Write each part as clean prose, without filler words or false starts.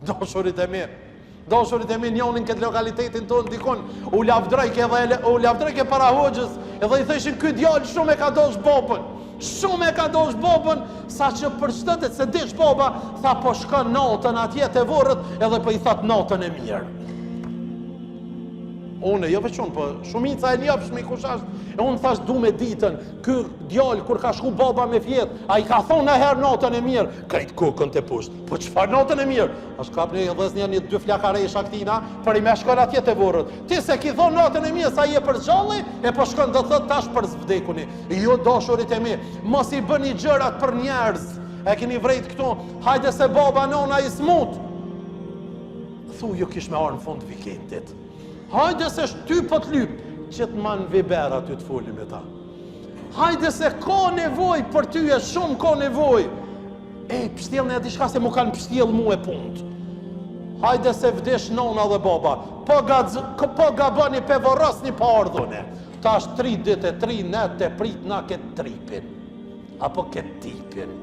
Dashurit e mi. Dashurit e mi njonin këtë lokalitetin tonë dikon, u lavdrojke para hoxhës, edhe i theshin ky djalë shumë e ka dosh babën. Shumë e ka dosh babën, sa që për shtëtet se dish baba, tha po shkon natën atje te vorrët, edhe po i that natën e mirë. Unë, jo veç unë, po shumica e ljapshmi kush është, e unë thash du me ditën, ky djalë kur ka shku baba me fjetë, a i ka thonë e herë natën e mirë, krejt kokën të pushtë, po çfarë natën e mirë? A shkap një dhez një 2 flakaresha këtina, për i me shkon atje të vorrët. Ti se ki thonë natën e mirë, sa i e për gjalli, e po shkon do thot tash për zvdekuni. Jo dashurit e mi, mos i bëni gjërat për njerëz, e keni vrejt këtu, hajde se baba nona i smut. Thu ju kish me arë në fund vikendit. Hajde se shty po t'lyp, që t'man viber aty t'foli me ta. Hajde se ka nevoj për ty e shumë ka nevoj. Pështjelën e diçka se mu kanë pështjel mu e punt. Hajde se vdesh nona dhe baba, po gabani pe vorosni pa ardhune. Ta është 3 dite, 3 nete, prit na këtë tripin. Apo këtë tipin.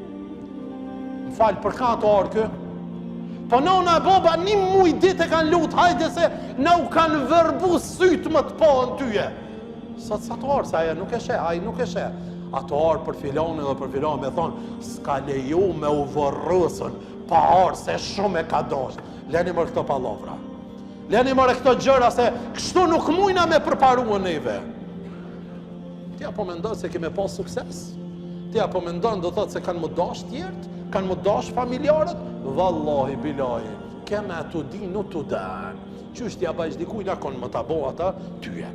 Më falë, për ka të arë kë? Po nona e baba 1 muj ditë e kanë lutë, hajde se na u kanë vërbu sytë më të pohën tyje. Sa të arë, sa aja nuk e she, aja nuk e she. Ato arë për filoni dhe për filoni me thonë, s'ka leju me u vërrësën, pa arë se shumë e ka doshtë. Leni mërë këto palovra. Leni mërë këto gjëra se kështu nuk mujna me përparuën neve. Ti apo mendon se keme pas sukses? Ti apo mendon do thotë se kanë më dash tjertë? Kanë më dash familjarët? Vallahi billahi, kema tu dinu tu dan. Qyshtja bajsh dikujna konë më të bo ata tyje.